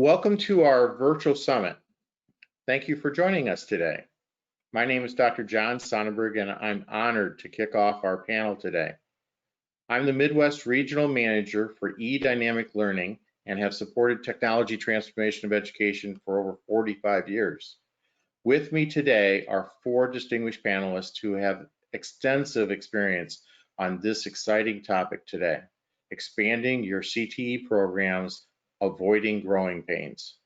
Welcome to our virtual summit. Thank you for joining us today. My name is Dr. John Sonnenberg, and I'm honored to kick off our panel today. I'm the Midwest Regional Manager for eDynamic Learning and have supported technology transformation of education for over 45 years. With me today are 4 distinguished panelists who have extensive experience on this exciting topic today: expanding your CTE programs, avoiding growing pains.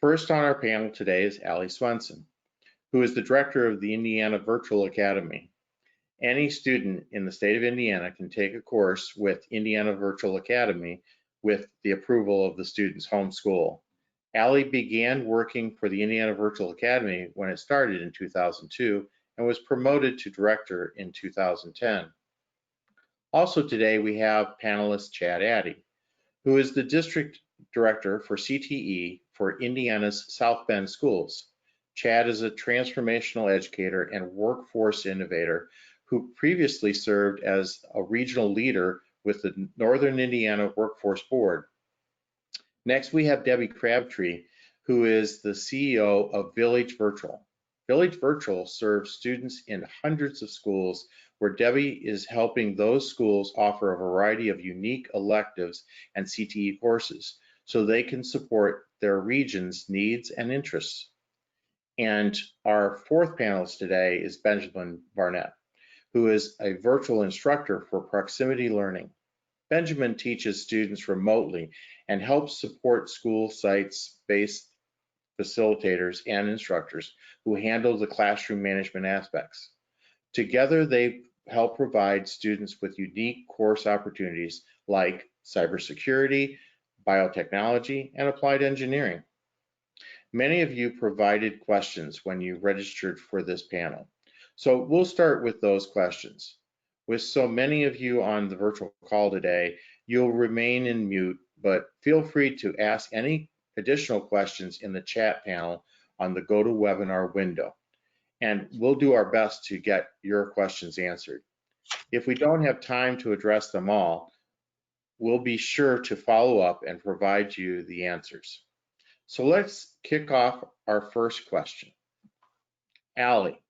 First on our panel today is Allie Swenson, who is the director of the Indiana Virtual Academy. Any student in the state of Indiana can take a course with Indiana Virtual Academy with the approval of the student's home school. Allie began working for the Indiana Virtual Academy when it started in 2002 and was promoted to director in 2010. Also today we have panelist Chad Addy, who is the district director for CTE for Indiana's South Bend schools. Chad is a transformational educator and workforce innovator who previously served as a regional leader with the Northern Indiana Workforce Board. Next, we have Debbie Crabtree, who is the CEO of Village Virtual. Village Virtual serves students in hundreds of schools, where Debbie is helping those schools offer a variety of unique electives and CTE courses so they can support their region's needs and interests. And our 4th panelist today is Benjamin Barnett, who is a virtual instructor for proximity learning. Benjamin teaches students remotely and helps support school sites-based facilitators and instructors who handle the classroom management aspects. Together, they help provide students with unique course opportunities like cybersecurity, biotechnology, and applied engineering. Many of you provided questions when you registered for this panel, so we'll start with those questions. With so many of you on the virtual call today, you'll remain in mute, but feel free to ask any additional questions in the chat panel on the GoToWebinar window, and we'll do our best to get your questions answered. If we don't have time to address them all, we'll be sure to follow up and provide you the answers. So let's kick off our first question. Allie,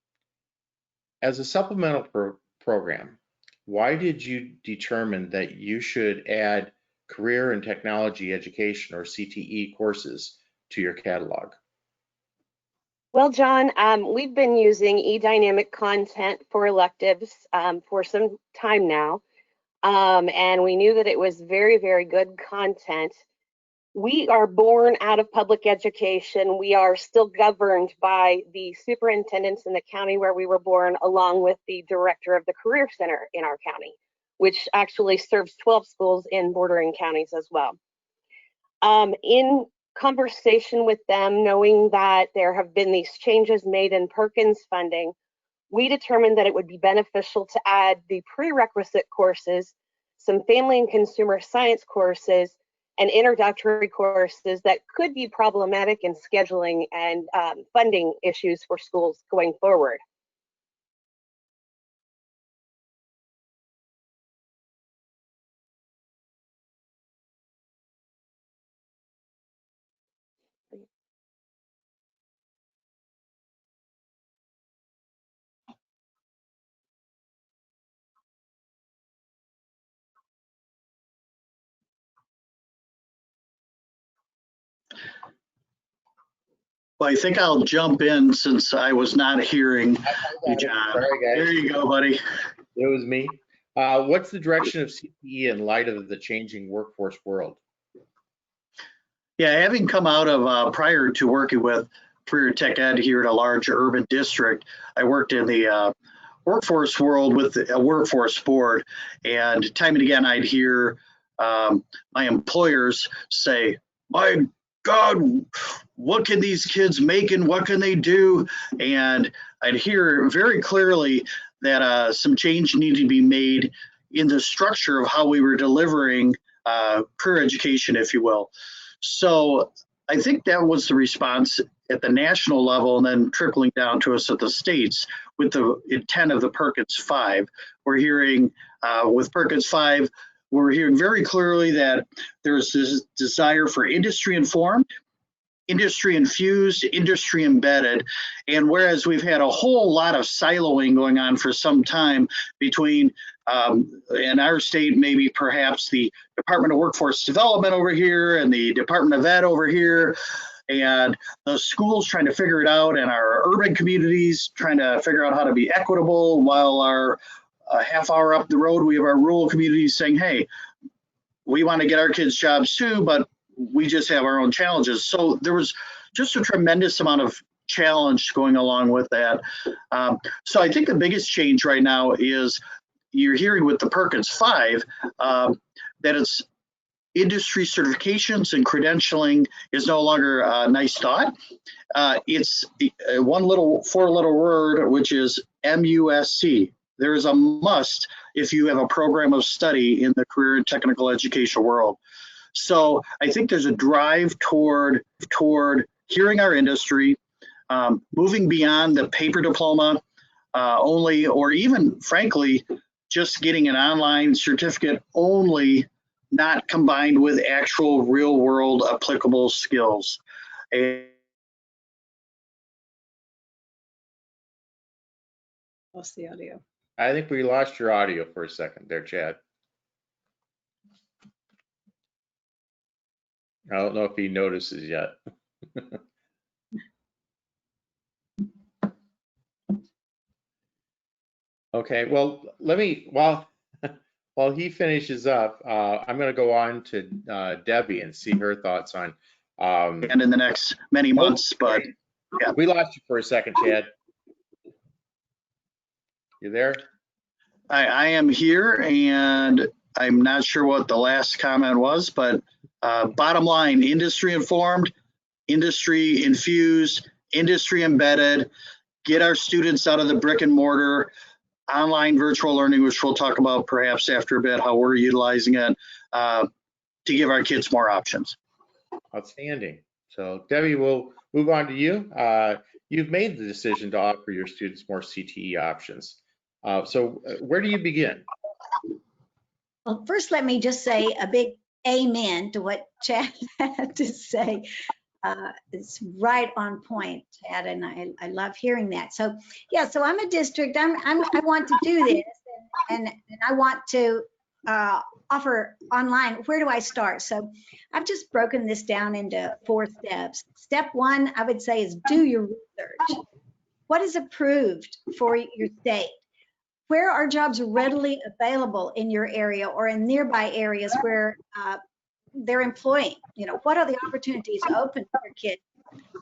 as a supplemental program, why did you determine that you should add career and technology education, or CTE, courses to your catalog? Well, John, we've been using eDynamic content for electives for some time now, and we knew that it was very, very good content. We are born out of public education. We are still governed by the superintendents in the county where we were born, along with the director of the Career Center in our county, which actually serves 12 schools in bordering counties as well. In conversation with them, knowing that there have been these changes made in Perkins funding, we determined that it would be beneficial to add the prerequisite courses, some family and consumer science courses, and introductory courses that could be problematic in scheduling and funding issues for schools going forward. Well, I think I'll jump in since I was not hearing you, John. Sorry, guys. There you go, buddy. It was me. What's the direction of CTE in light of the changing workforce world? Yeah, having come out of prior to working with Career Tech Ed here in a large urban district, I worked in the workforce world with a workforce board, and time and again I'd hear my employers say, "My God, what can these kids make and what can they do?" And I'd hear very clearly that some change needed to be made in the structure of how we were delivering career education, if you will. So I think that was the response at the national level, and then trickling down to us at the states with the intent of the Perkins 5. We're hearing with Perkins 5, we're hearing very clearly that there's this desire for industry informed industry infused, industry embedded. And whereas we've had a whole lot of siloing going on for some time between, in our state, maybe perhaps the Department of Workforce Development over here and the Department of Ed over here, and the schools trying to figure it out, and our urban communities trying to figure out how to be equitable, while our half hour up the road, we have our rural communities saying, hey, we want to get our kids jobs too, but we just have our own challenges. So there was just a tremendous amount of challenge going along with that. So I think the biggest change right now is you're hearing with the Perkins 5 that it's industry certifications and credentialing is no longer a nice thought. It's one little 4-letter word, which is MUSC. There is a must if you have a program of study in the career and technical education world. So I think there's a drive toward hearing our industry, moving beyond the paper diploma only, or even frankly, just getting an online certificate only, not combined with actual real world applicable skills. Lost the audio. I think we lost your audio for a second there, Chad. I don't know if he notices yet. Okay, well, let me, while he finishes up, I'm going to go on to Debbie and see her thoughts on. And in the next many months, but yeah. We lost you for a second, Chad. You there? I am here, and I'm not sure what the last comment was, but bottom line, industry informed, industry infused, industry embedded, get our students out of the brick and mortar, online virtual learning, which we'll talk about perhaps after a bit, how we're utilizing it to give our kids more options. Outstanding. So Debbie, we'll move on to you. You've made the decision to offer your students more CTE options. So where do you begin? Well, first, let me just say a big amen to what Chad had to say. It's right on point, Chad, and I love hearing that. So yeah, so I'm a district. I want to do this, and I want to offer online. Where do I start? So I've just broken this down into 4 steps. Step 1, I would say, is do your research. What is approved for your state? Where are jobs readily available in your area or in nearby areas where they're employing? You know, what are the opportunities open for kids?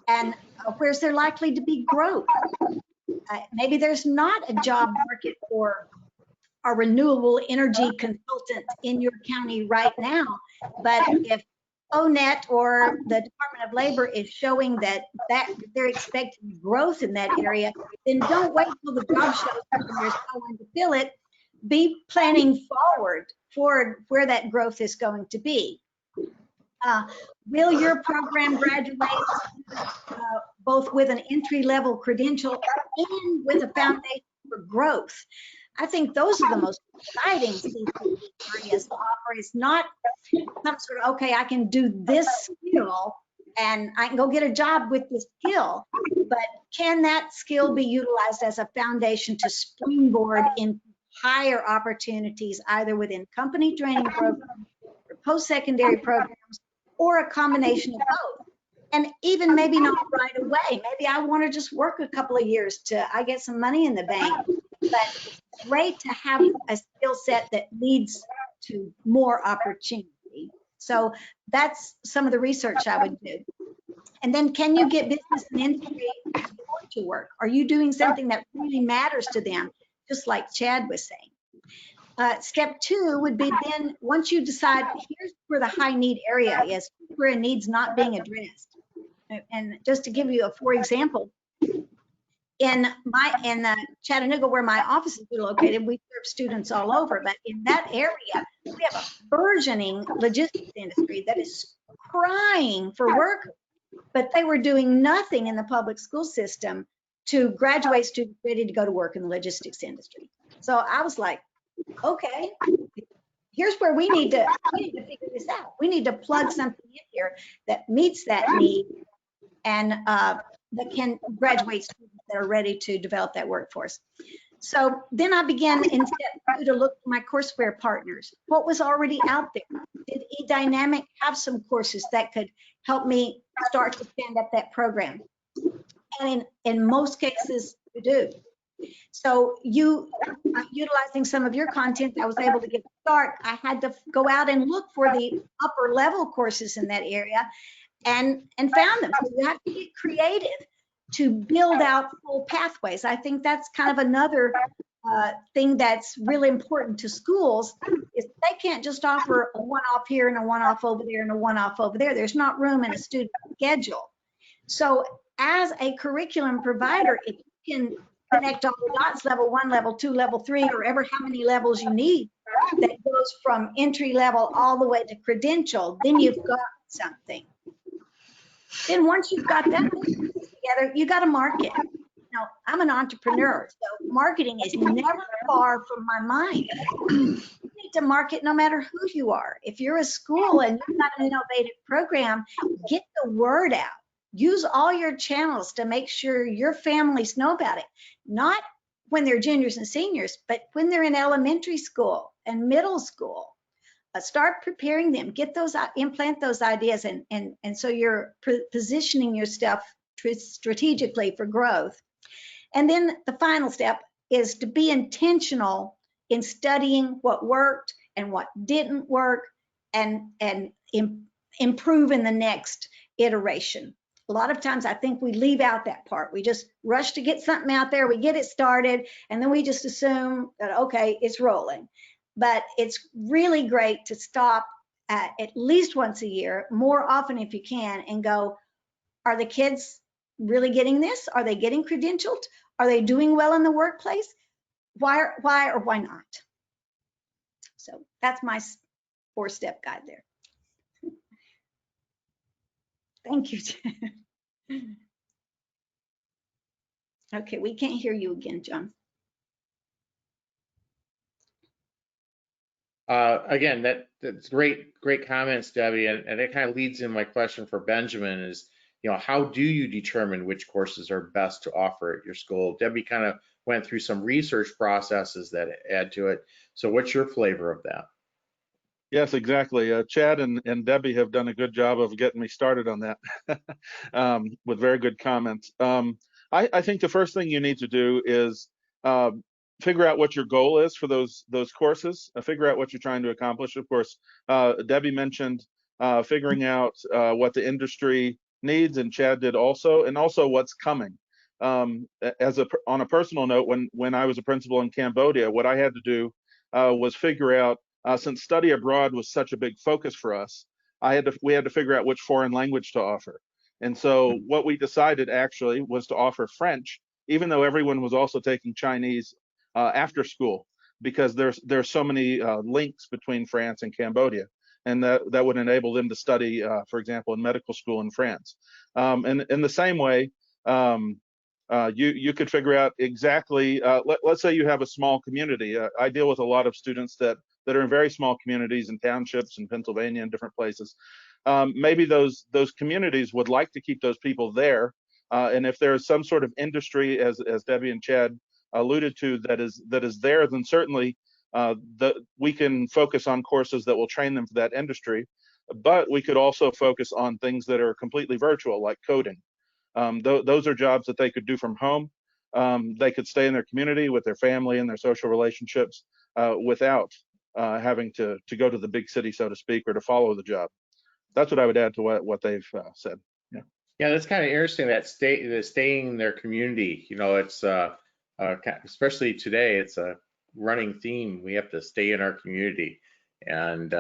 And where's there likely to be growth? Maybe there's not a job market for a renewable energy consultant in your county right now, but if ONET or the Department of Labor is showing that they're expecting growth in that area, then don't wait till the job shows up and there's no one to fill it. Be planning forward for where that growth is going to be. Will your program graduate both with an entry-level credential and with a foundation for growth? I think those are the most exciting CTE areas to offer. It's not some sort of, okay, I can do this skill and I can go get a job with this skill, but can that skill be utilized as a foundation to springboard in higher opportunities, either within company training programs or post-secondary programs, or a combination of both? And even maybe not right away. Maybe I want to just work a couple of years till I get some money in the bank. But it's great to have a skill set that leads to more opportunity. So that's some of the research I would do. And then, can you get business and industry to work? Are you doing something that really matters to them? Just like Chad was saying. Step 2 would be then, once you decide here's where the high need area is, where a need's not being addressed. And just to give you a for example, in Chattanooga, where my offices are located, we serve students all over, but in that area, we have a burgeoning logistics industry that is crying for work, but they were doing nothing in the public school system to graduate students ready to go to work in the logistics industry. So I was like, okay, here's where we need to figure this out. We need to plug something in here that meets that need and that can graduate students that are ready to develop that workforce. So then I began in step 2 to look for my courseware partners. What was already out there? Did eDynamic have some courses that could help me start to stand up that program? And in most cases, you do. So utilizing some of your content, I was able to get a start. I had to go out and look for the upper level courses in that area and found them. So you have to get creative to build out full pathways. I think that's kind of another thing that's really important to schools, is they can't just offer a one-off here and a one-off over there and a one-off over there. There's not room in a student schedule. So as a curriculum provider, if you can connect all the dots, level 1, level 2, level 3, or ever how many levels you need, that goes from entry level all the way to credential, then you've got something. Then once you've got that together, you got to market. Now, I'm an entrepreneur, so marketing is never far from my mind. You need to market no matter who you are. If you're a school and you've got an innovative program, get the word out. Use all your channels to make sure your families know about it. Not when they're juniors and seniors, but when they're in elementary school and middle school. Start preparing them, get those, implant those ideas, and so you're positioning your stuff strategically for growth. And then the final step is to be intentional in studying what worked and what didn't work, and improve in the next iteration. A lot of times I think we leave out that part. We just rush to get something out there, we get it started, and then we just assume that, okay, it's rolling. But it's really great to stop at least once a year, more often if you can, and go, are the kids really getting this? Are they getting credentialed? Are they doing well in the workplace? Why or why not? So that's my 4-step guide there. Thank you. Okay, we can't hear you again, John. Again, that's great comments, Debbie, and it kind of leads in my question for Benjamin is, how do you determine which courses are best to offer at your school? Debbie kind of went through some research processes that add to it. So what's your flavor of that? Yes, exactly. Chad and Debbie have done a good job of getting me started on that with very good comments. I think the first thing you need to do is figure out what your goal is for those courses, figure out what you're trying to accomplish. Of course, Debbie mentioned figuring out what the industry needs, and Chad did also, and also what's coming. On a personal note, when I was a principal in Cambodia, what I had to do was figure out, since study abroad was such a big focus for us, we had to figure out which foreign language to offer. And so what we decided actually was to offer French, even though everyone was also taking Chinese after school, because there's so many links between France and Cambodia, and that would enable them to study, for example, in medical school in France. And in the same way, you could figure out exactly, let's say you have a small community. I deal with a lot of students that are in very small communities and townships in Pennsylvania and different places. Maybe those communities would like to keep those people there. And if there is some sort of industry, as Debbie and Chad alluded to, that is there, then certainly we can focus on courses that will train them for that industry. But we could also focus on things that are completely virtual, like coding. Those are jobs that they could do from home. They could stay in their community with their family and their social relationships without having to go to the big city, so to speak, or to follow the job. That's what I would add to what they've said. Yeah, that's kind of interesting, that staying in their community. It's especially today, it's a running theme. We have to stay in our community, and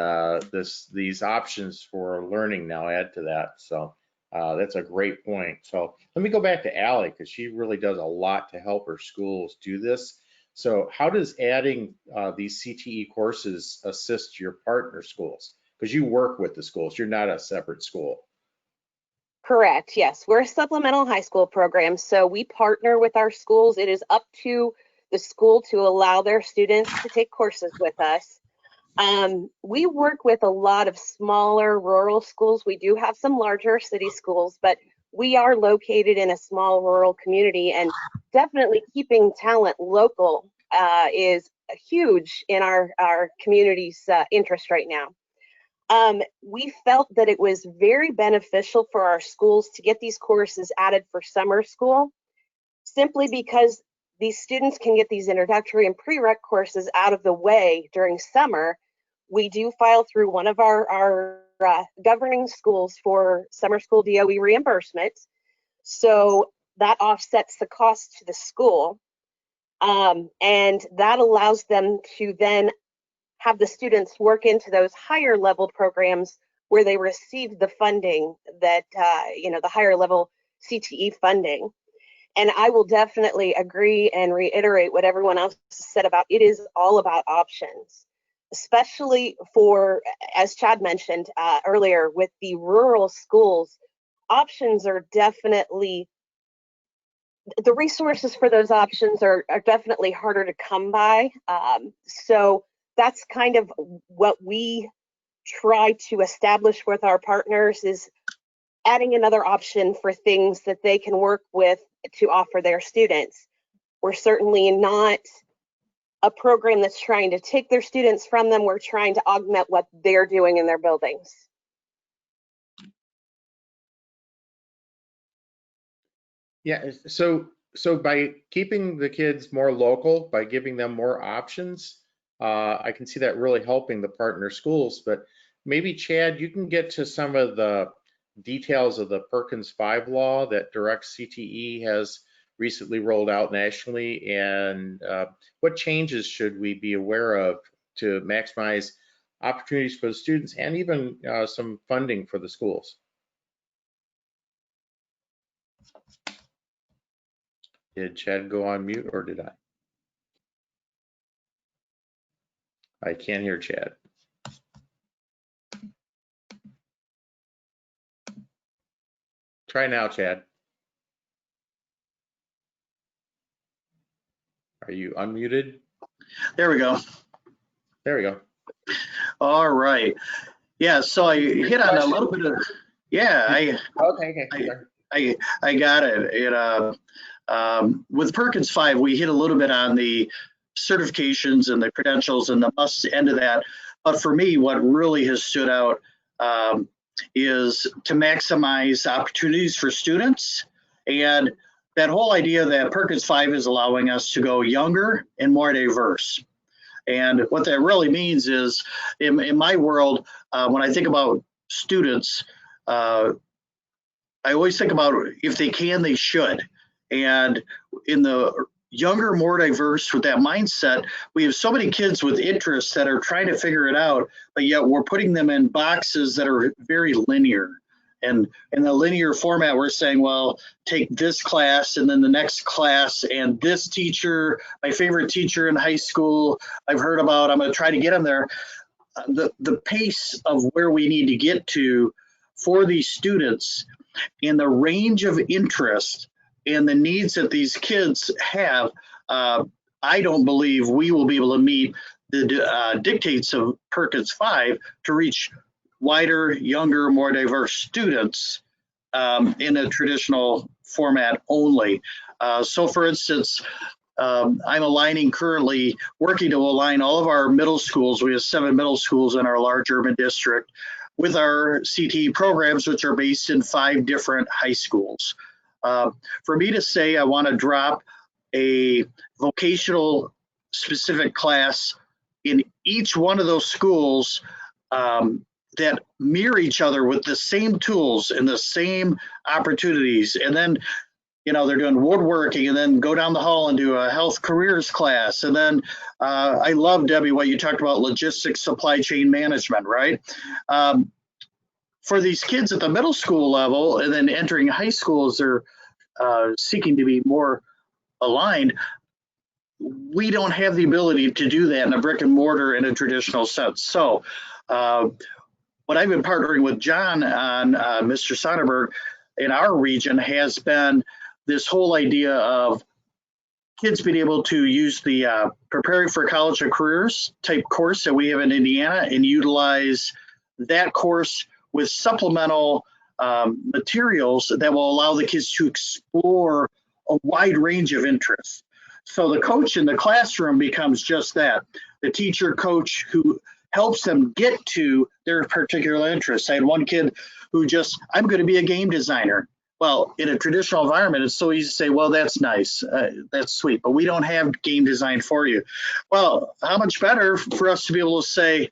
these options for learning now add to that. So that's a great point. So let me go back to Allie, because she really does a lot to help her schools do this. So how does adding these CTE courses assist your partner schools? Because you work with the schools, you're not a separate school. Correct. Yes, we're a supplemental high school program, so we partner with our schools. It is up to the school to allow their students to take courses with us. We work with a lot of smaller rural schools. We do have some larger city schools, but we are located in a small rural community, and definitely keeping talent local is huge in our community's interest right now. We felt that it was very beneficial for our schools to get these courses added for summer school, simply because these students can get these introductory and prereq courses out of the way during summer. We do file through one of our governing schools for summer school DOE reimbursement, so that offsets the cost to the school, and that allows them to then have the students work into those higher level programs where they receive the funding that, the higher level CTE funding. And I will definitely agree and reiterate what everyone else said about it is all about options, especially for, as Chad mentioned earlier, with the rural schools. Options are definitely, the resources for those options are definitely harder to come by. So that's kind of what we try to establish with our partners, is adding another option for things that they can work with to offer their students. We're certainly not a program that's trying to take their students from them. We're trying to augment what they're doing in their buildings. Yeah, so by keeping the kids more local, by giving them more options, I can see that really helping the partner schools. But maybe, Chad, you can get to some of the details of the Perkins 5 law that directs CTE has recently rolled out nationally, and what changes should we be aware of to maximize opportunities for the students and even some funding for the schools? Did Chad go on mute, or did I? I can't hear Chad. Try now, Chad. Are you unmuted? There we go. There we go. All right. Yeah, so I hit on a little bit of, yeah, I got it. With Perkins 5, we hit a little bit on the certifications and the credentials and the must end of that. But for me, what really has stood out is to maximize opportunities for students. And that whole idea that Perkins 5 is allowing us to go younger and more diverse. And what that really means is, in my world, when I think about students, I always think about if they can, they should. And in the younger, more diverse, with that mindset, we have so many kids with interests that are trying to figure it out, but yet we're putting them in boxes that are very linear. And in the linear format, we're saying, well, take this class and then the next class and this teacher, my favorite teacher in high school, I've heard about, I'm going to try to get them there. The pace of where we need to get to for these students in the range of interest and the needs that these kids have, I don't believe we will be able to meet the dictates of Perkins 5 to reach wider, younger, more diverse students in a traditional format only. So for instance, I'm aligning currently, working to align all of our middle schools. We have 7 middle schools in our large urban district with our CTE programs, which are based in 5 different high schools. For me to say I want to drop a vocational specific class in each one of those schools that mirror each other with the same tools and the same opportunities, and then they're doing woodworking and then go down the hall and do a health careers class. And then I love, Debbie, what you talked about, logistics, supply chain management, right? For these kids at the middle school level and then entering high schools, they're seeking to be more aligned. We don't have the ability to do that in a brick and mortar in a traditional sense. So what I've been partnering with John on, Mr. Sonnenberg, in our region has been this whole idea of kids being able to use the Preparing for College and Careers type course that we have in Indiana and utilize that course with supplemental materials that will allow the kids to explore a wide range of interests. So the coach in the classroom becomes just that, the teacher coach who helps them get to their particular interests. I had one kid who just, I'm going to be a game designer. Well, in a traditional environment, it's so easy to say, well, that's nice, that's sweet, but we don't have game design for you. Well, how much better for us to be able to say,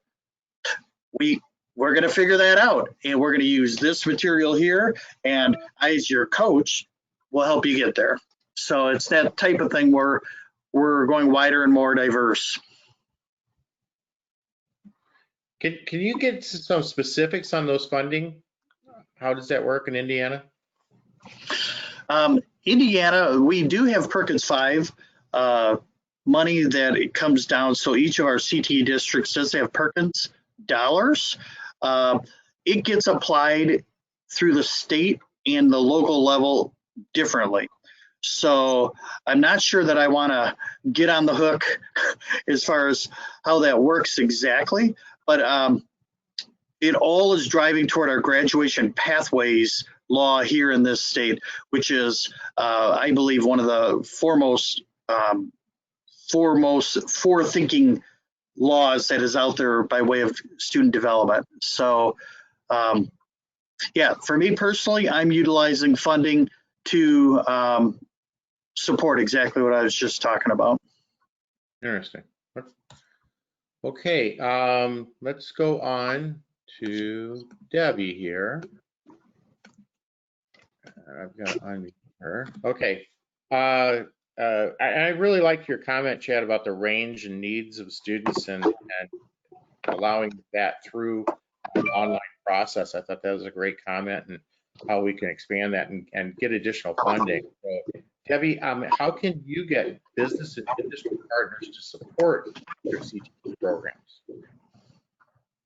we're going to figure that out, and we're going to use this material here, and I, as your coach, will help you get there. So it's that type of thing where we're going wider and more diverse. Can you get some specifics on those funding? How does that work in Indiana? Indiana, we do have Perkins 5 money that it comes down. So each of our CTE districts does have Perkins dollars. It gets applied through the state and the local level differently. So I'm not sure that I want to get on the hook as far as how that works exactly, but it all is driving toward our graduation pathways law here in this state, which is, I believe, one of the foremost forward-thinking laws that is out there by way of student development. So, yeah, for me personally, I'm utilizing funding to support exactly what I was just talking about. Interesting. Okay, let's go on to Debbie here. I've got to unmute her. Okay. I really liked your comment, Chad, about the range and needs of students and allowing that through an online process. I thought that was a great comment, and how we can expand that and get additional funding. So, Debbie, how can you get business and industry partners to support your CTE programs?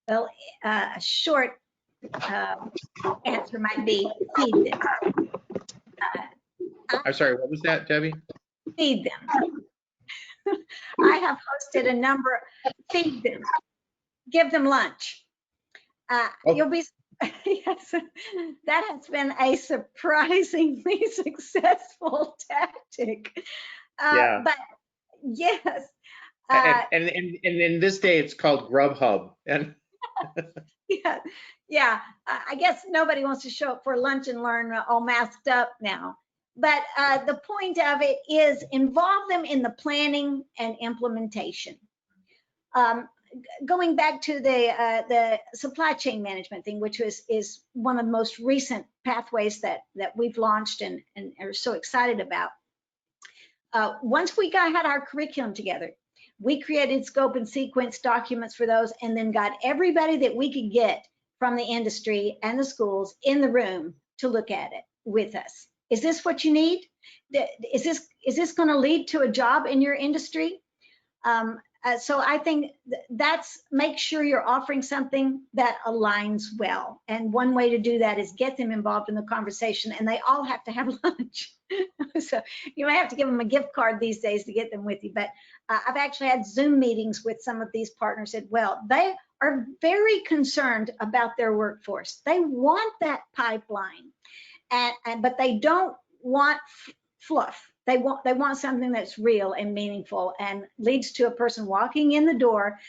Well, a short answer might be feed them. I'm sorry, what was that, Debbie? Feed them. I have hosted a number. Feed them. Give them lunch. You'll be, yes, that has been a surprisingly successful tactic. Yeah. But yes. And in this day, it's called Grubhub. And yeah. I guess nobody wants to show up for lunch and learn all masked up now. But the point of it is involve them in the planning and implementation. Going back to the supply chain management thing, which is one of the most recent pathways that we've launched and are so excited about. Once we had our curriculum together, we created scope and sequence documents for those, and then got everybody that we could get from the industry and the schools in the room to look at it with us. Is this what you need? Is this going to lead to a job in your industry? So I think that's make sure you're offering something that aligns well. And one way to do that is get them involved in the conversation, and they all have to have lunch. So you might have to give them a gift card these days to get them with you. But I've actually had Zoom meetings with some of these partners as well. They are very concerned about their workforce. They want that pipeline, but they don't want fluff. They want something that's real and meaningful and leads to a person walking in the door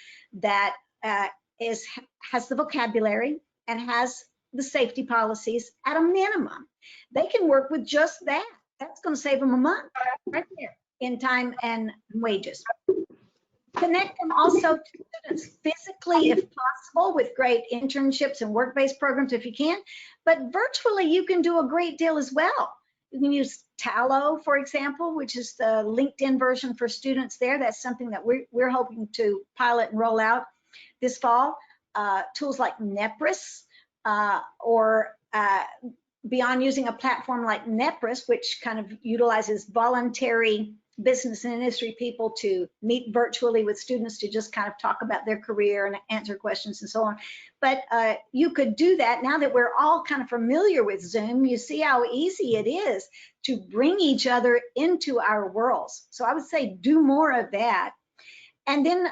that has the vocabulary and has the safety policies at a minimum. They can work with just that. That's going to save them a month right there in time and wages. Connect them also to students physically, if possible, with great internships and work-based programs if you can. But virtually, you can do a great deal as well. You can use Tallo, for example, which is the LinkedIn version for students there. That's something that we're hoping to pilot and roll out this fall. Tools like Nepris, or beyond using a platform like Nepris, which kind of utilizes voluntary business and industry people to meet virtually with students to just kind of talk about their career and answer questions and so on. But you could do that now that we're all kind of familiar with Zoom. You see how easy it is to bring each other into our worlds. So I would say do more of that. And then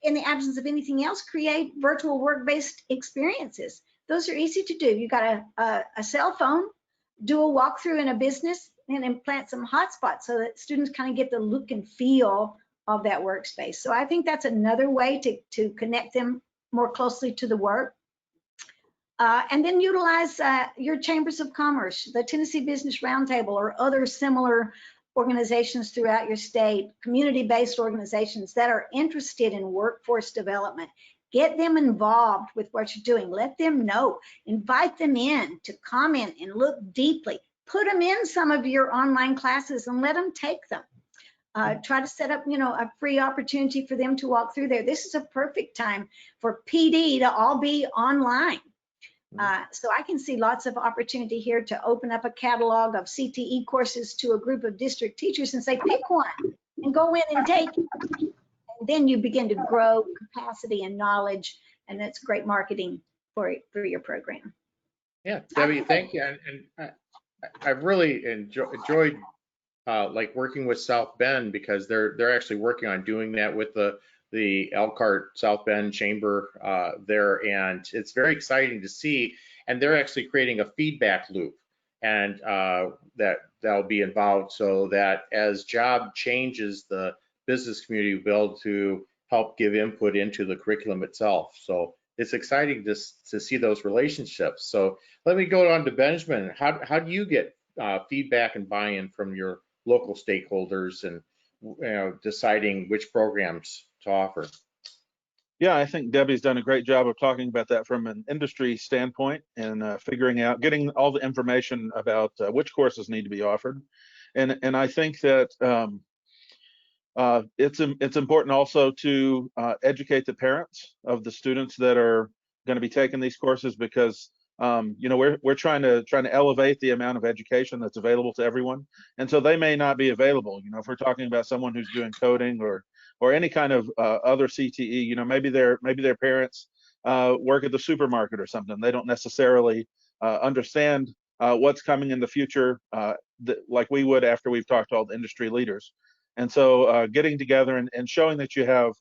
in the absence of anything else, create virtual work-based experiences. Those are easy to do. You got a cell phone, do a walkthrough in a business, and implant some hotspots so that students kind of get the look and feel of that workspace. So I think that's another way to connect them more closely to the work. And then utilize your chambers of commerce, the Tennessee Business Roundtable, or other similar organizations throughout your state, community-based organizations that are interested in workforce development. Get them involved with what you're doing. Let them know. Invite them in to comment and look deeply. Put them in some of your online classes and let them take them. Try to set up, a free opportunity for them to walk through there. This is a perfect time for PD to all be online. So I can see lots of opportunity here to open up a catalog of CTE courses to a group of district teachers and say, pick one and go in and take it. And then you begin to grow capacity and knowledge, and that's great marketing for your program. Yeah, Debbie, thank you. And I've really enjoyed like working with South Bend, because they're actually working on doing that with the Elkhart South Bend Chamber there, and it's very exciting to see. And they're actually creating a feedback loop, and that'll be involved, so that as job changes, the business community will be able to help give input into the curriculum itself. So it's exciting to see those relationships. So let me go on to Benjamin. How do you get feedback and buy-in from your local stakeholders, and deciding which programs to offer? Yeah, I think Debbie's done a great job of talking about that from an industry standpoint, and figuring out, getting all the information about which courses need to be offered. And I think that it's important also to educate the parents of the students that are going to be taking these courses, because we're trying to elevate the amount of education that's available to everyone, and so they may not be available. If we're talking about someone who's doing coding or any kind of other CTE, maybe their parents work at the supermarket or something. They don't necessarily understand what's coming in the future like we would after we've talked to all the industry leaders. And so getting together and showing that you have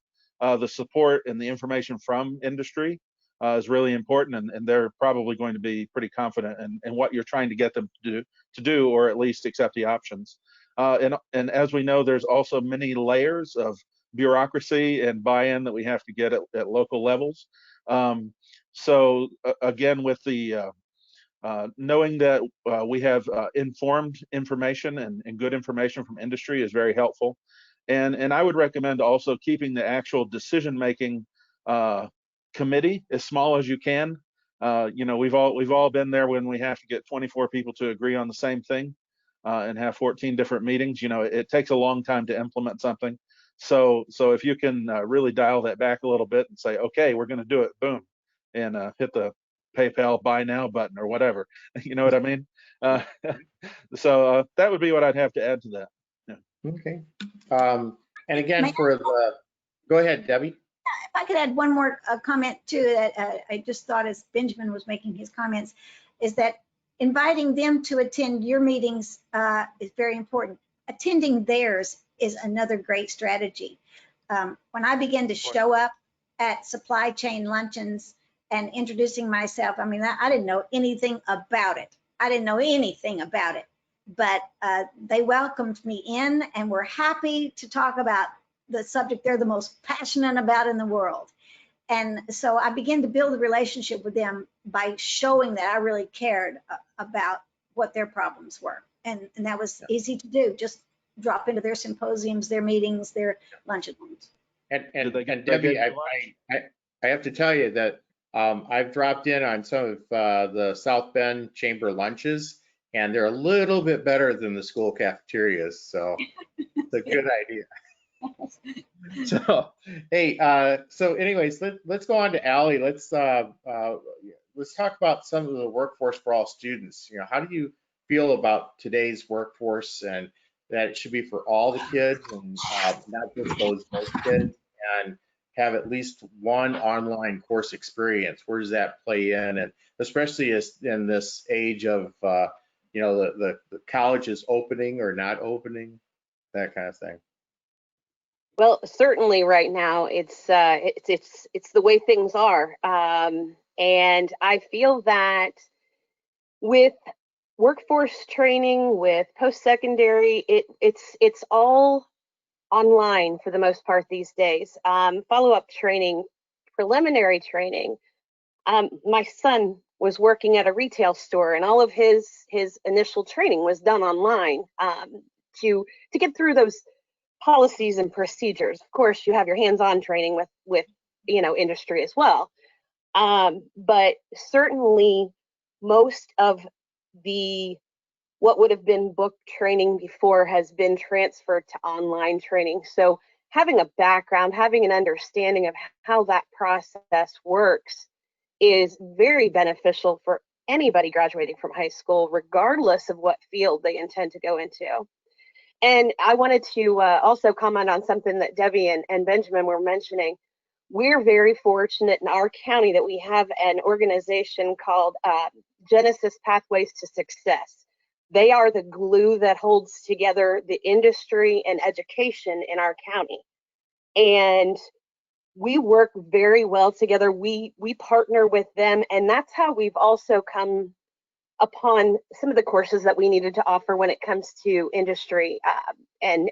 the support and the information from industry is really important, and they're probably going to be pretty confident in what you're trying to get them to do, or at least accept the options. And as we know, there's also many layers of bureaucracy and buy-in that we have to get at local levels. So again, with the knowing that we have informed information and good information from industry is very helpful. And I would recommend also keeping the actual decision-making committee as small as you can. We've all been there when we have to get 24 people to agree on the same thing and have 14 different meetings. It takes a long time to implement something. So if you can really dial that back a little bit and say, okay, we're going to do it, boom, and hit the PayPal buy now button or whatever, you know what I mean? So that would be what I'd have to add to that. Yeah. Okay. And again, go ahead, Debbie. If I could add one more comment too, that I just thought as Benjamin was making his comments, is that inviting them to attend your meetings is very important. Attending theirs is another great strategy. When I began to show up at supply chain luncheons and introducing myself, I mean, I didn't know anything about it. But they welcomed me in and were happy to talk about the subject they're the most passionate about in the world. And so I began to build a relationship with them by showing that I really cared about what their problems were. And that was easy to do. Just drop into their symposiums, their meetings, their luncheons. And Debbie, I have to tell you that I've dropped in on some of the South Bend Chamber lunches, and they're a little bit better than the school cafeterias. So it's a good idea. So, hey, so anyways, let's go on to Allie. Let's talk about some of the workforce for all students. How do you feel about today's workforce, and that it should be for all the kids, and not just those most kids, and have at least one online course experience? Where does that play in? And especially as in this age of the colleges opening or not opening, that kind of thing. Well, certainly right now it's the way things are. And I feel that with workforce training, with post-secondary, it's all online for the most part these days. Follow-up training, preliminary training. My son was working at a retail store, and all of his initial training was done online to get through those policies and procedures. Of course, you have your hands-on training with industry as well. But certainly most of what would have been book training before has been transferred to online training. So having a background, having an understanding of how that process works is very beneficial for anybody graduating from high school, regardless of what field they intend to go into. And I wanted to also comment on something that Debbie and Benjamin were mentioning. We're very fortunate in our county that we have an organization called Genesis Pathways to Success. They are the glue that holds together the industry and education in our county. And we work very well together. We partner with them, and that's how we've also come upon some of the courses that we needed to offer when it comes to industry and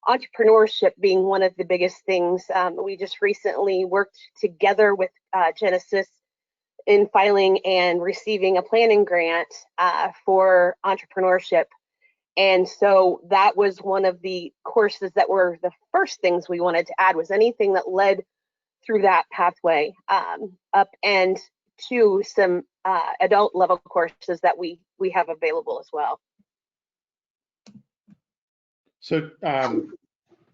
entrepreneurship being one of the biggest things. We just recently worked together with Genesis in filing and receiving a planning grant for entrepreneurship. And so that was one of the courses that were the first things we wanted to add, was anything that led through that pathway up and to some adult level courses that we have available as well. So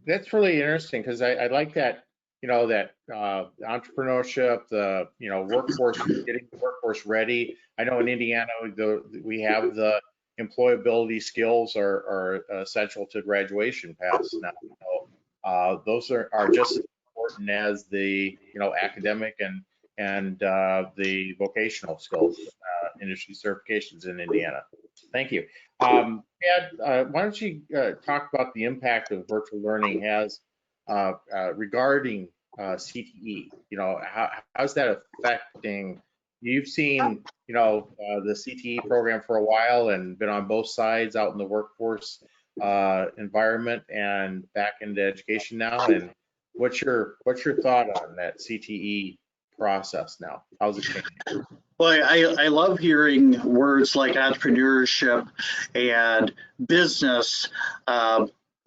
that's really interesting, because I like that, that entrepreneurship, the, workforce, getting the workforce ready. I know in Indiana, we have the employability skills are essential to graduation paths now. Those are just as important as the, academic and the vocational skills, industry certifications in Indiana. Thank you. Ed, why don't you talk about the impact of virtual learning has regarding CTE? How's that affecting? You've seen, the CTE program for a while and been on both sides out in the workforce environment and back into education now. And what's your thought on that CTE process now? How's it changing? Well, I love hearing words like entrepreneurship and business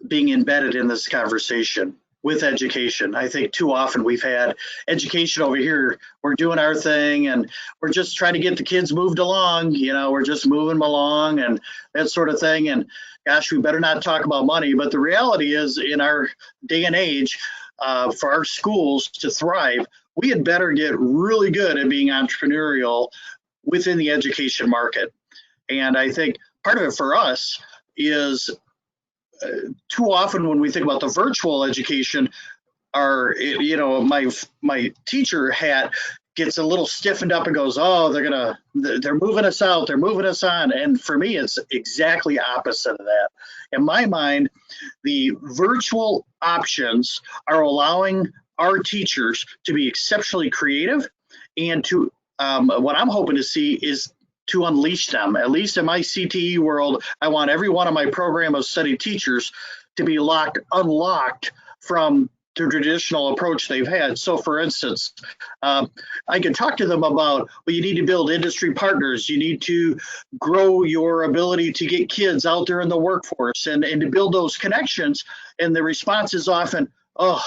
being embedded in this conversation with education. I think too often we've had education over here, we're doing our thing and we're just trying to get the kids moved along, we're just moving them along and that sort of thing. And gosh, we better not talk about money. But the reality is, in our day and age, for our schools to thrive, we had better get really good at being entrepreneurial within the education market. And I think part of it for us is too often when we think about the virtual education, my teacher hat gets a little stiffened up and goes, oh, they're moving us out, they're moving us on. And for me, it's exactly opposite of that. In my mind, the virtual options are allowing our teachers to be exceptionally creative and to, what I'm hoping to see is to unleash them. At least in my CTE world, I want every one of my program of study teachers to be unlocked from the traditional approach they've had. So for instance, I can talk to them about, well, you need to build industry partners. You need to grow your ability to get kids out there in the workforce and to build those connections. And the response is often, oh,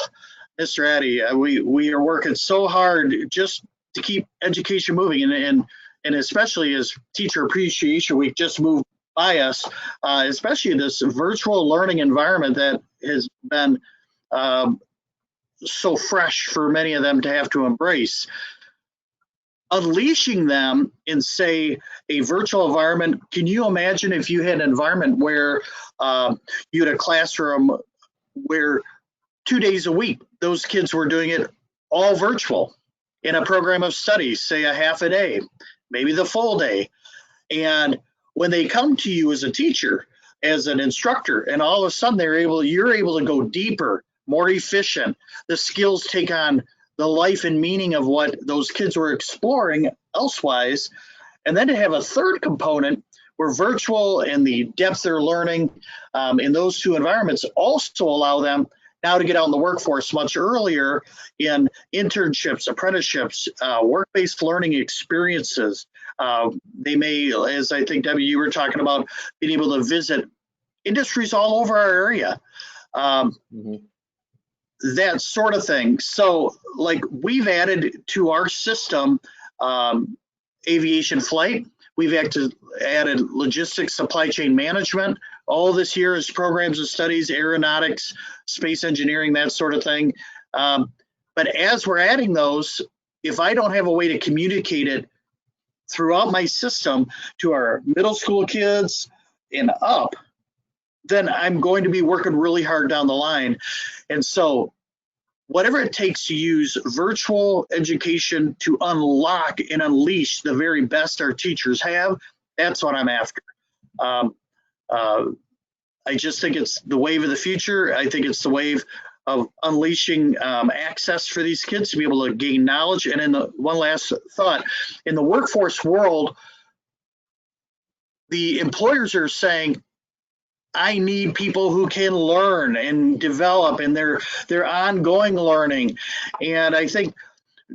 Mr. Addy, we are working so hard just to keep education moving. And especially as Teacher Appreciation Week just moved by us, especially this virtual learning environment that has been so fresh for many of them to have to embrace. Unleashing them in, say, a virtual environment, can you imagine if you had an environment where you had a classroom where 2 days a week, those kids were doing it all virtual in a program of studies, say a half a day, maybe the full day. And when they come to you as a teacher, as an instructor, and all of a sudden you're able to go deeper, more efficient, the skills take on the life and meaning of what those kids were exploring elsewise. And then to have a third component where virtual and the depth they're learning in those two environments also allow them now to get out in the workforce much earlier in internships, apprenticeships, work-based learning experiences. They may, as I think, Debbie, you were talking about, being able to visit industries all over our area. That sort of thing. So like we've added to our system aviation flight. We've added logistics, supply chain management. All this year is programs of studies, aeronautics, space engineering, that sort of thing. But as we're adding those, if I don't have a way to communicate it throughout my system to our middle school kids and up, then I'm going to be working really hard down the line. And so whatever it takes to use virtual education to unlock and unleash the very best our teachers have, that's what I'm after. I just think it's the wave of the future. I think it's the wave of unleashing access for these kids to be able to gain knowledge. And in the one last thought, in the workforce world, the employers are saying, I need people who can learn and develop in their ongoing learning. And I think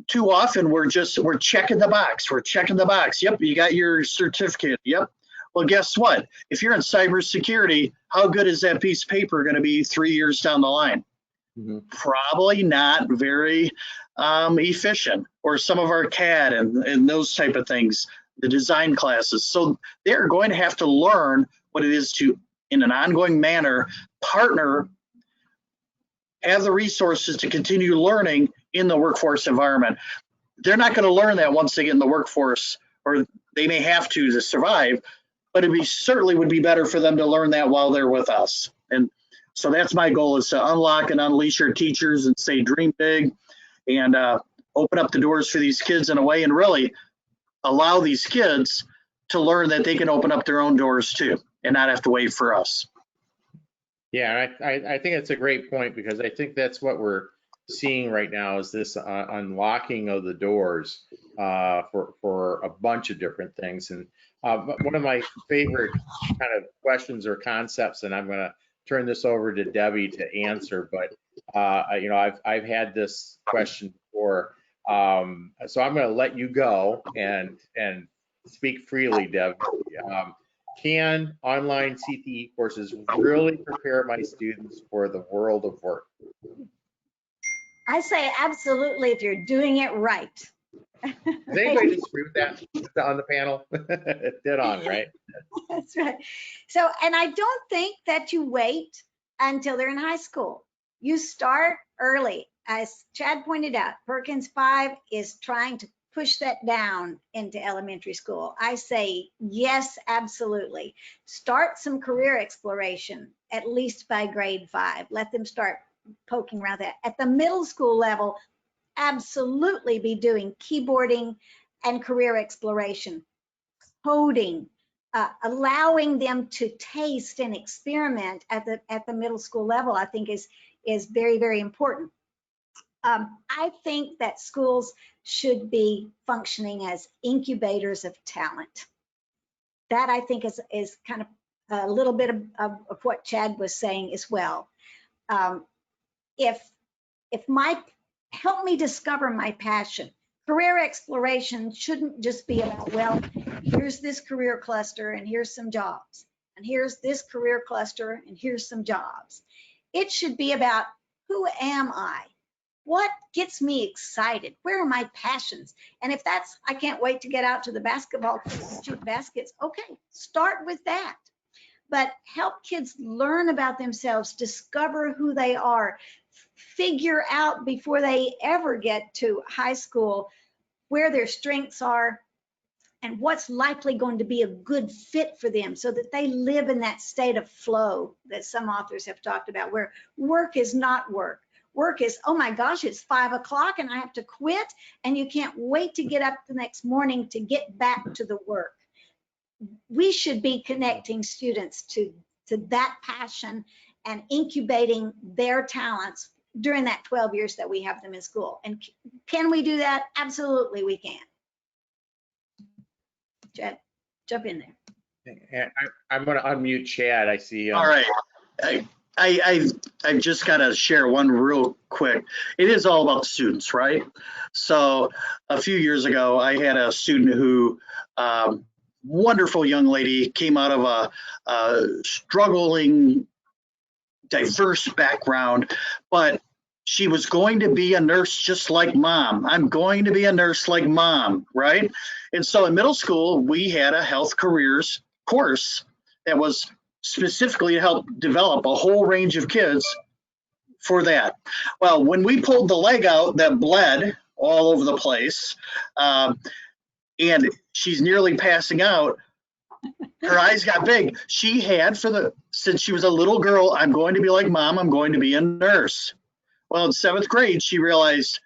too often we're checking the box. We're checking the box. Yep, you got your certificate. Yep. Well, guess what? If you're in cybersecurity, how good is that piece of paper going to be 3 years down the line? Probably not very efficient. Or some of our CAD and those type of things, the design classes. So they're going to have to learn what it is to, in an ongoing manner, partner, have the resources to continue learning in the workforce environment. They're not going to learn that once they get in the workforce, or they may have to survive, but it certainly would be better for them to learn that while they're with us. And so that's my goal, is to unlock and unleash our teachers and say, dream big, and open up the doors for these kids in a way, and really allow these kids to learn that they can open up their own doors too, and not have to wait for us. Yeah, I think it's a great point, because I think that's what we're seeing right now, is this unlocking of the doors for a bunch of different things. And one of my favorite kind of questions or concepts, and I'm going to turn this over to Debbie to answer, but you know, I've had this question before, so I'm going to let you go and speak freely, Debbie. Can online CTE courses really prepare my students for the world of work? I say absolutely, if you're doing it right. Does anybody disagree with that on the panel? Dead on, right? That's right. So, and I don't think that you wait until they're in high school. You start early. As Chad pointed out, Perkins 5 is trying to push that down into elementary school. I say, yes, absolutely. Start some career exploration, at least by grade 5. Let them start poking around that. At the middle school level, absolutely be doing keyboarding and career exploration, coding, allowing them to taste and experiment at the middle school level, I think is very, very important. I think that schools should be functioning as incubators of talent. That, I think, is kind of a little bit of what Chad was saying as well. Help me discover my passion. Career exploration shouldn't just be about, well, here's this career cluster and here's some jobs, and here's this career cluster and here's some jobs. It should be about, who am I? What gets me excited? Where are my passions? And if that's, I can't wait to get out to the basketball court, shoot baskets, okay, start with that. But help kids learn about themselves, discover who they are, figure out before they ever get to high school where their strengths are and what's likely going to be a good fit for them, so that they live in that state of flow that some authors have talked about, where work is not work. Work is, oh my gosh, it's 5 o'clock and I have to quit, and you can't wait to get up the next morning to get back to the work. We should be connecting students to that passion and incubating their talents during that 12 years that we have them in school. And can we do that? Absolutely, we can. Chad, jump in there. And I'm going to unmute Chad. I see. All right. I've just got to share one real quick. It is all about the students, right? So a few years ago, I had a student who, wonderful young lady, came out of a struggling, diverse background, but she was going to be a nurse just like mom. I'm going to be a nurse like mom, right? And so in middle school, we had a health careers course that was specifically to help develop a whole range of kids for that. Well, when we pulled the leg out that bled all over the place, and she's nearly passing out, her eyes got big. She had, since she was a little girl, I'm going to be like mom, I'm going to be a nurse. Well, in 7th grade, she realized,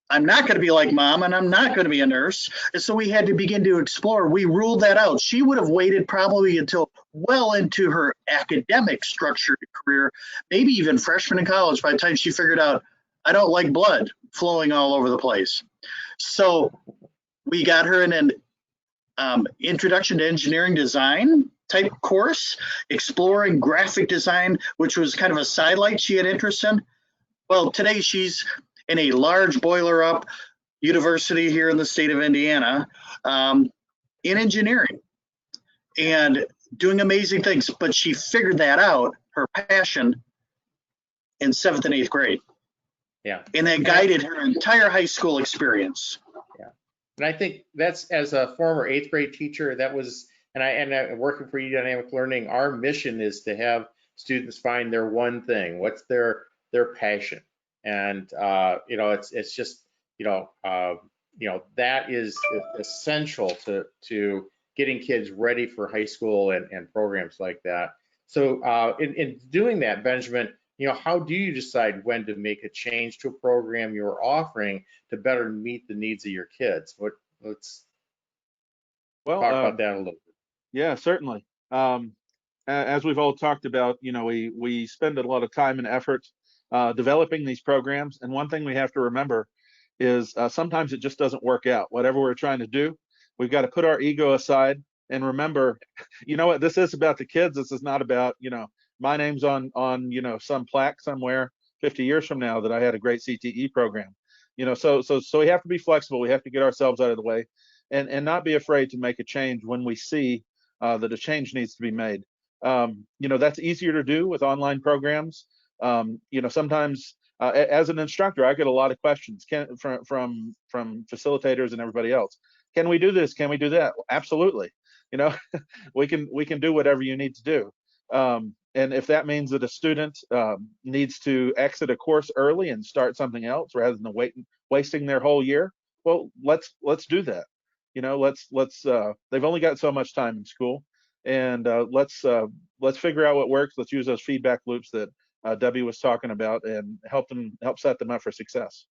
I'm not going to be like mom, and I'm not going to be a nurse. And so we had to begin to explore. We ruled that out. She would have waited probably until well into her academic structured career, maybe even freshman in college, by the time she figured out, I don't like blood flowing all over the place. So we got her in an introduction to engineering design type course, exploring graphic design, which was kind of a sidelight she had interest in. Well, today she's in a large boiler up university here in the state of Indiana in engineering and doing amazing things. But she figured that out, her passion, in 7th and 8th grade. Yeah. And that guided her entire high school experience. Yeah. And I think that's, as a former 8th grade teacher, that was, and working for eDynamic Learning, our mission is to have students find their one thing. What's their passion? And it's just, that is essential to getting kids ready for high school and programs like that. So in doing that, Benjamin, how do you decide when to make a change to a program you're offering to better meet the needs of your kids? Let's talk about that a little bit. Yeah, certainly. As we've all talked about, we spend a lot of time and effort developing these programs. And one thing we have to remember is sometimes it just doesn't work out. Whatever we're trying to do, we've got to put our ego aside and remember, what this is about the kids. This is not about, my name's on some plaque somewhere 50 years from now that I had a great CTE program. So we have to be flexible. We have to get ourselves out of the way and not be afraid to make a change when we see that a change needs to be made. That's easier to do with online programs. Sometimes as an instructor, I get a lot of questions from facilitators and everybody else. Can we do this? Can we do that? Absolutely. We can do whatever you need to do. And if that means that a student needs to exit a course early and start something else rather than wasting their whole year, well, let's do that. They've only got so much time in school, and let's figure out what works. Let's use those feedback loops that Debbie was talking about and help set them up for success.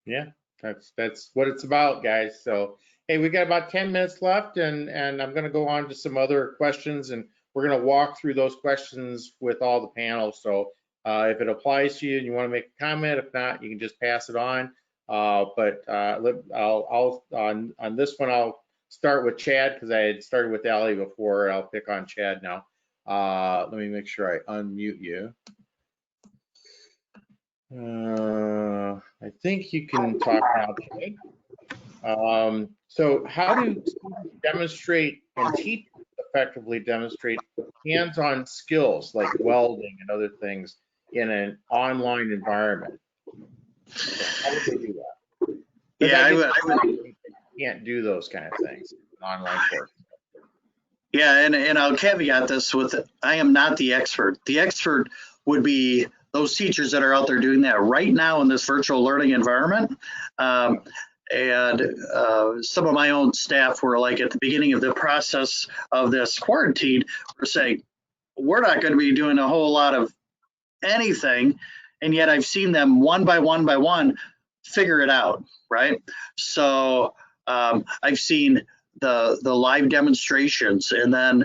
Yeah, that's what it's about, guys. So, hey, we got about 10 minutes left, and I'm going to go on to some other questions, and we're going to walk through those questions with all the panels. So if it applies to you and you want to make a comment, if not, you can just pass it on. But I'll on this one, I'll start with Chad because I had started with Ali before. I'll pick on Chad now. Let me make sure I unmute you. I think you can talk now, Chad. So how do students demonstrate and teach effectively demonstrate hands-on skills like welding and other things in an online environment? How would they do that? Yeah, I would. Can't do those kind of things in online course. Yeah, and I'll caveat this with, I am not the expert. The expert would be those teachers that are out there doing that right now in this virtual learning environment. And some of my own staff were like, at the beginning of the process of this quarantine, were saying, we're not going to be doing a whole lot of anything. And yet I've seen them one by one figure it out, right? So I've seen the live demonstrations, and then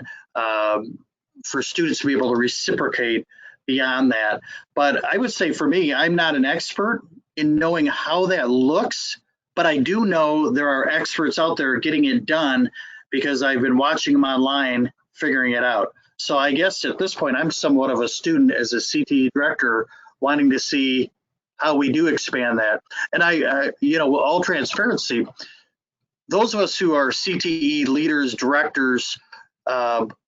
for students to be able to reciprocate beyond that. But I would say for me, I'm not an expert in knowing how that looks, but I do know there are experts out there getting it done because I've been watching them online, figuring it out. So I guess at this point, I'm somewhat of a student as a CTE director, wanting to see how we do expand that. And all transparency, those of us who are CTE leaders, directors,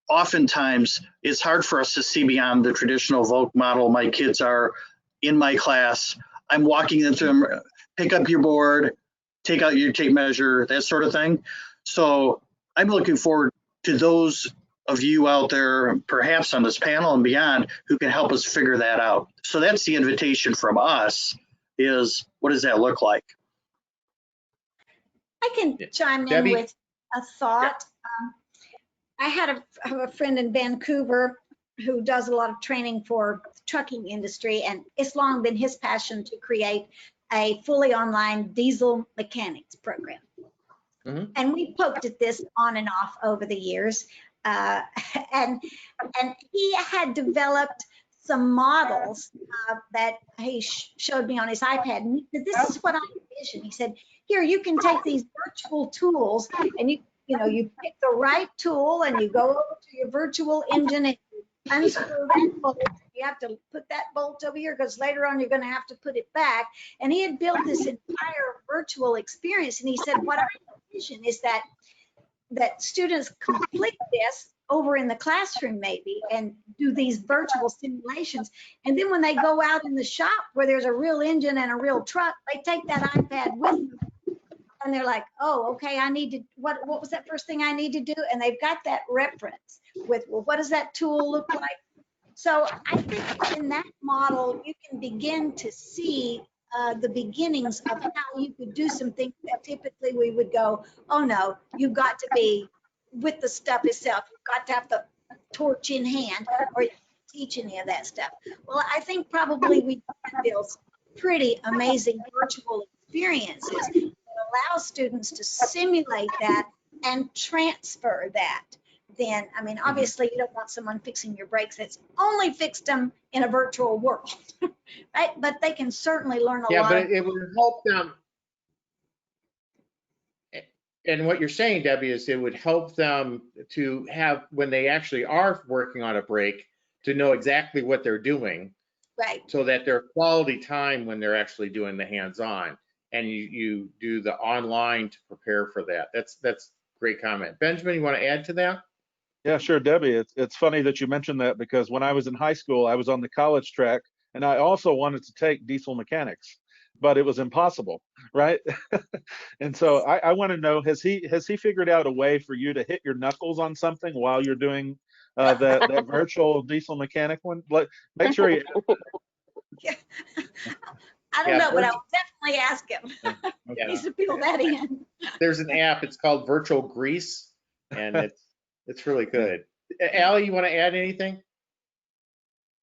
oftentimes it's hard for us to see beyond the traditional VOC model. My kids are in my class. I'm walking them through them, pick up your board, take out your tape measure, that sort of thing. So I'm looking forward to those of you out there, perhaps on this panel and beyond, who can help us figure that out. So that's the invitation from us, is what does that look like? I can chime in Debbie? with a thought. I had a friend in Vancouver who does a lot of training for the trucking industry, and it's long been his passion to create a fully online diesel mechanics program. Mhm. And we poked at this on and off over the years. And he had developed some models that he showed me on his iPad. And he said, this is what I envision. He said, here, you can take these virtual tools and you pick the right tool and you go over to your virtual engine and you unscrew that bolt. You have to put that bolt over here because later on you're going to have to put it back. And he had built this entire virtual experience. And he said, what I envision is that students complete this over in the classroom maybe and do these virtual simulations. And then when they go out in the shop where there's a real engine and a real truck, they take that iPad with them. And they're like, oh, okay, I need to, what was that first thing I need to do? And they've got that reference with, well, what does that tool look like? So I think in that model, you can begin to see the beginnings of how you could do some things that typically we would go, oh no, you've got to be with the stuff itself. You've got to have the torch in hand or you can't teach any of that stuff. Well, I think probably we can build pretty amazing virtual experiences that allow students to simulate that and transfer that. Then, I mean, obviously you don't want someone fixing your brakes that's only fixed them in a virtual world, right? But they can certainly learn a lot. Yeah, but it would help them. And what you're saying, Debbie, is it would help them to have, when they actually are working on a brake, to know exactly what they're doing. Right. So that their quality time when they're actually doing the hands-on, and you do the online to prepare for that. That's great comment. Benjamin, you want to add to that? Yeah, sure, Debbie. It's funny that you mentioned that because when I was in high school, I was on the college track and I also wanted to take diesel mechanics, but it was impossible, right? And so I want to know, has he figured out a way for you to hit your knuckles on something while you're doing that virtual diesel mechanic one? Make sure you. I don't know, but I'll definitely ask him. He needs to fill that in. There's an app, it's called Virtual Grease, and it's really good. Allie, you want to add anything?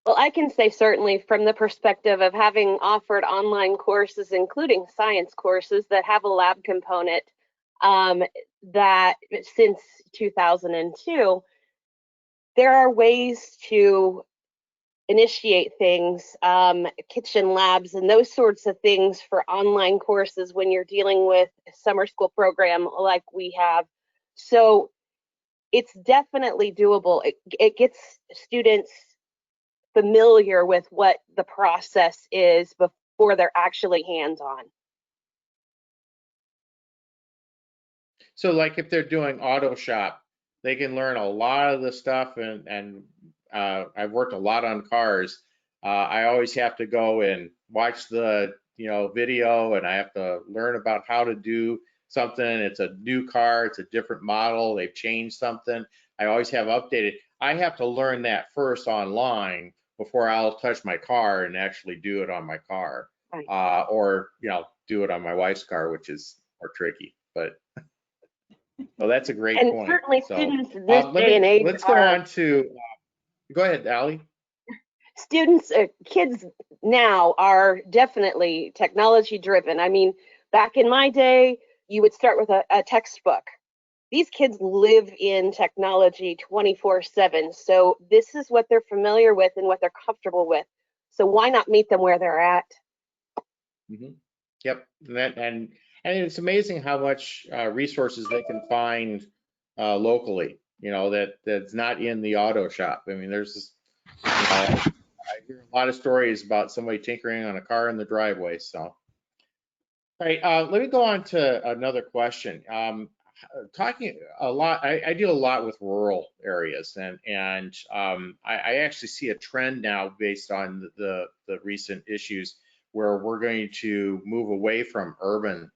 Well, I can say certainly from the perspective of having offered online courses, including science courses that have a lab component, that since 2002, there are ways to initiate things, kitchen labs and those sorts of things for online courses when you're dealing with a summer school program like we have. So it's definitely doable. It gets students familiar with what the process is before they're actually hands-on. So like if they're doing auto shop, they can learn a lot of the stuff, and I've worked a lot on cars. I always have to go and watch the video, and I have to learn about how to do something. It's a new car, it's a different model, they've changed something. I always have updated. I have to learn that first online before I'll touch my car and actually do it on my car, Right. or do it on my wife's car, which is more tricky. But well, that's a great point. And certainly So, students in this day and age let's go on to. Go ahead, Allie. Students, kids now are definitely technology driven. I mean, back in my day, you would start with a textbook. these kids live in technology 24/7. So this is what they're familiar with and what they're comfortable with. So why not meet them where they're at? Mhm. Yep, and it's amazing how much resources they can find locally. You know, that's not in the auto shop. I mean, there's this, I hear a lot of stories about somebody tinkering on a car in the driveway. So, all right, let me go on to another question. Talking a lot, I deal a lot with rural areas, and I actually see a trend now based on the recent issues where we're going to move away from urban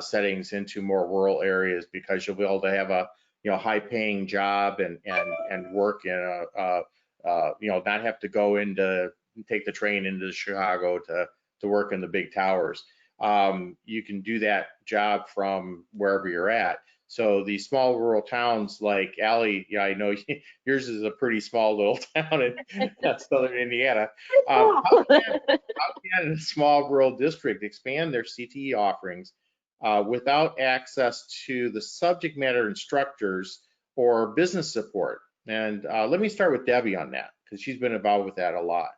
settings into more rural areas, because you'll be able to have a high-paying job and work in not have to go into take the train into Chicago to work in the big towers. You can do that job from wherever you're at. So these small rural towns like Allie, yeah, I know yours is a pretty small little town in southern Indiana. How can a small rural district expand their CTE offerings without access to the subject matter instructors or business support? And let me start with Debbie on that, because she's been involved with that a lot.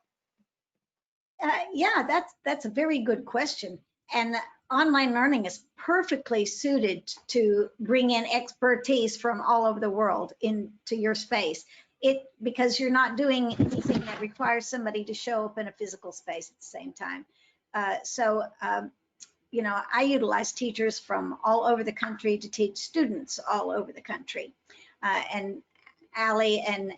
Yeah, that's a very good question. And online learning is perfectly suited to bring in expertise from all over the world into your space. Because you're not doing anything that requires somebody to show up in a physical space at the same time. I utilize teachers from all over the country to teach students all over the country. And Allie and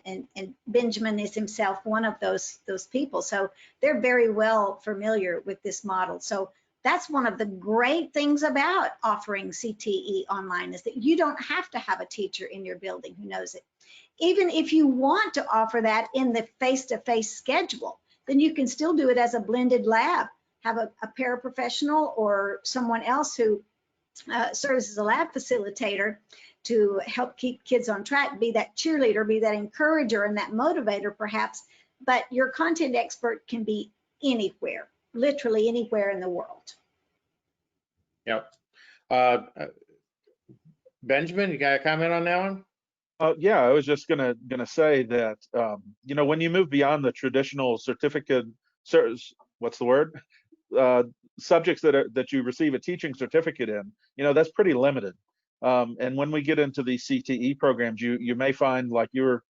Benjamin is himself one of those people. So they're very well familiar with this model. So that's one of the great things about offering CTE online, is that you don't have to have a teacher in your building who knows it. Even if you want to offer that in the face-to-face schedule, then you can still do it as a blended lab. Have a paraprofessional or someone else who serves as a lab facilitator to help keep kids on track, be that cheerleader, be that encourager and that motivator perhaps, but your content expert can be anywhere, literally anywhere in the world. Yep. Benjamin, you got a comment on that one? Yeah, I was just gonna say that when you move beyond the traditional certificate, what's the word? Subjects that you receive a teaching certificate in, that's pretty limited. And when we get into these CTE programs, you may find, like you were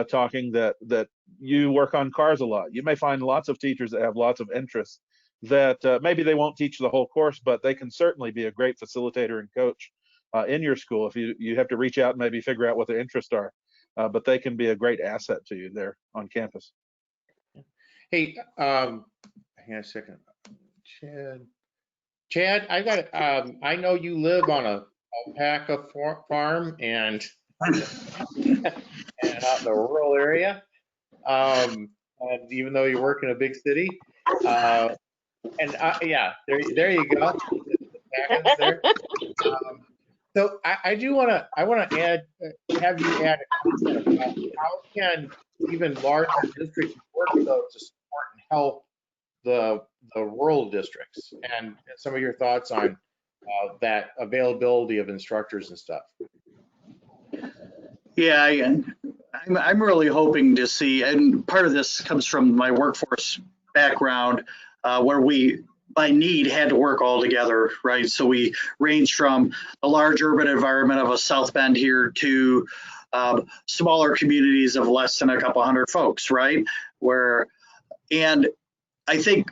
talking, that you work on cars a lot. You may find lots of teachers that have lots of interests that maybe they won't teach the whole course, but they can certainly be a great facilitator and coach in your school. If you have to reach out and maybe figure out what their interests are, but they can be a great asset to you there on campus. Hey, hang on a second. Chad, I know you live on a alpaca farm and out in the rural area. And even though you work in a big city, yeah, there you go. There. So I want to add, have you add a comment about how can even larger districts work though to support and help the rural districts, and some of your thoughts on that availability of instructors and stuff. Yeah, I'm really hoping to see, and part of this comes from my workforce background, where we, by need, had to work all together, right? So we ranged from a large urban environment of a South Bend here to smaller communities of less than a couple hundred folks, right? And I think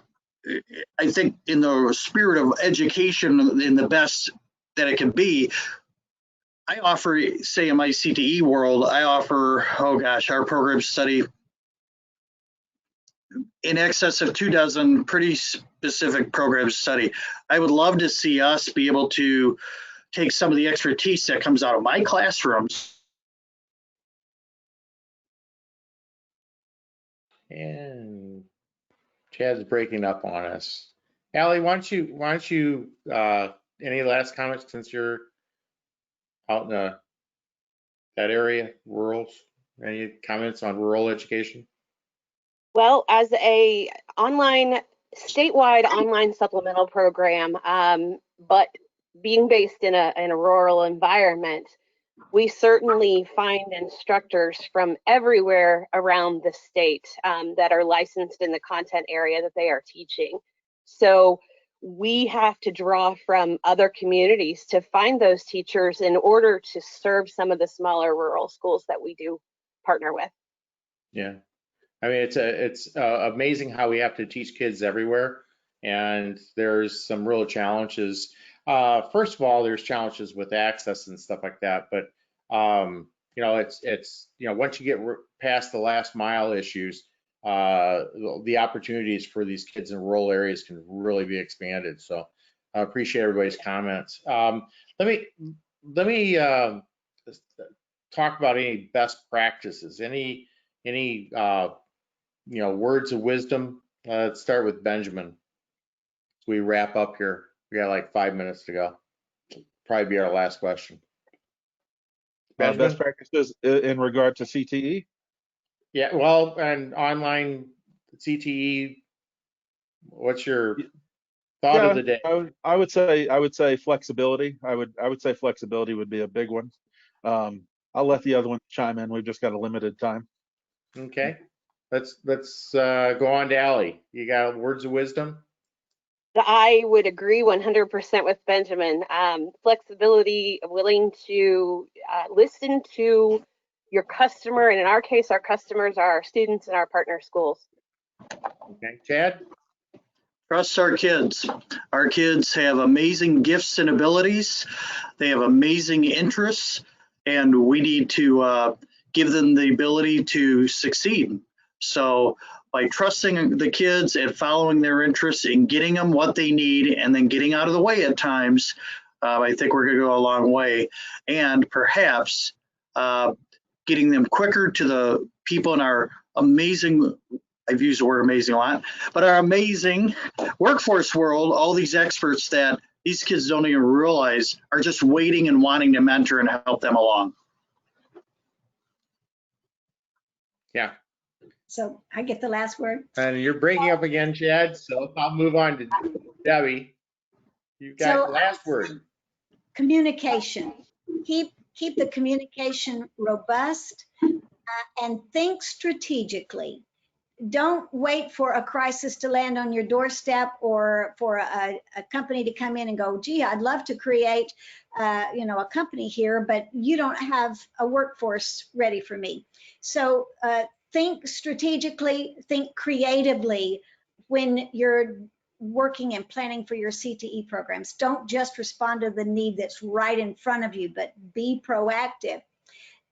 in the spirit of education, in the best that it can be, I offer, say in my CTE world, I offer, our programs study in excess of 24 pretty specific programs study. I would love to see us be able to take some of the expertise that comes out of my classrooms. And Chad's breaking up on us. Allie, why don't you any last comments since you're out in that area, rurals? Any comments on rural education? Well, as a statewide online supplemental program, but being based in a rural environment, we certainly find instructors from everywhere around the state that are licensed in the content area that they are teaching. So we have to draw from other communities to find those teachers in order to serve some of the smaller rural schools that we do partner with. Yeah. I mean, it's amazing how we have to teach kids everywhere, and there's some real challenges. First of all, there's challenges with access and stuff like that, but it's once you get past the last mile issues, the opportunities for these kids in rural areas can really be expanded. So I appreciate everybody's comments. Let me talk about any best practices, any words of wisdom. Let's start with Benjamin. As we wrap up here, we got like 5 minutes to go. Probably be our last question. Benjamin? Best practices in regard to CTE? Yeah, well, and online CTE, what's your thought of the day? I would say flexibility. I would say flexibility would be a big one. I'll let the other one chime in. We've just got a limited time. Okay, let's go on to Allie. You got words of wisdom? I would agree 100% with Benjamin. Flexibility, willing to listen to your customer, and in our case, our customers are our students and our partner schools. Okay, Chad? Trust our kids. Our kids have amazing gifts and abilities. They have amazing interests, and we need to give them the ability to succeed. So by trusting the kids and following their interests and getting them what they need and then getting out of the way at times, I think we're going to go a long way. And perhaps getting them quicker to the people in our amazing, I've used the word amazing a lot, but our amazing workforce world, all these experts that these kids don't even realize are just waiting and wanting to mentor and help them along. Yeah. So I get the last word. And you're breaking up again, Chad, so I'll move on to Debbie. You got the last word. Communication. Keep the communication robust and think strategically. Don't wait for a crisis to land on your doorstep or for a company to come in and go, gee, I'd love to create a company here, but you don't have a workforce ready for me. So think strategically, think creatively when you're working and planning for your CTE programs. Don't just respond to the need that's right in front of you, but be proactive,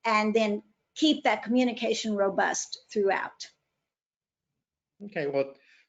and then keep that communication robust throughout. Okay,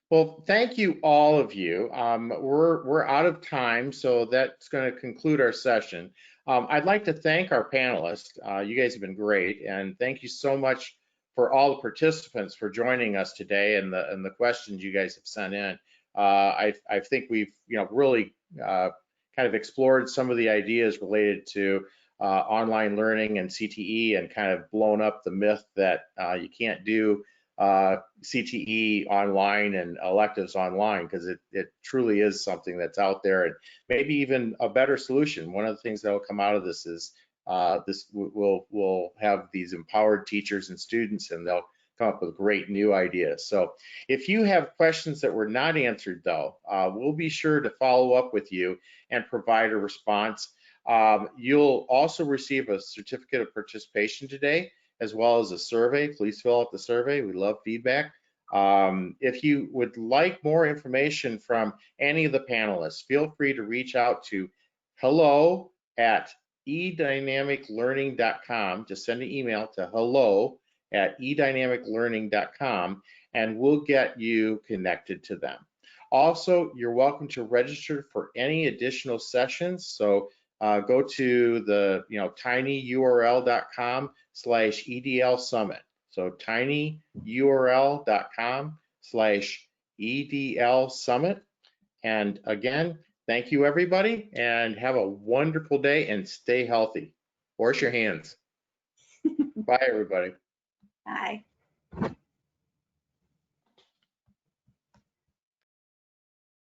well, thank you, all of you. We're out of time, so that's going to conclude our session. I'd like to thank our panelists. You guys have been great, and thank you so much for all the participants for joining us today and the questions you guys have sent in. I think we've really kind of explored some of the ideas related to online learning and CTE, and kind of blown up the myth that you can't do CTE online and electives online, because it truly is something that's out there, and maybe even a better solution. One of the things that will come out of this is we'll have these empowered teachers and students, and they'll come up with great new ideas. So if you have questions that were not answered, though, we'll be sure to follow up with you and provide a response. You'll also receive a certificate of participation today, as well as a survey. Please fill out the survey. We love feedback. If you would like more information from any of the panelists, feel free to reach out to hello@eDynamicLearning.com. Just send an email to hello@eDynamicLearning.com, and we'll get you connected to them. Also, you're welcome to register for any additional sessions. So go to the tinyurl.com/EDL Summit. So tinyurl.com/EDL Summit. And again, thank you, everybody, and have a wonderful day, and stay healthy. Wash your hands. Bye, everybody. Bye.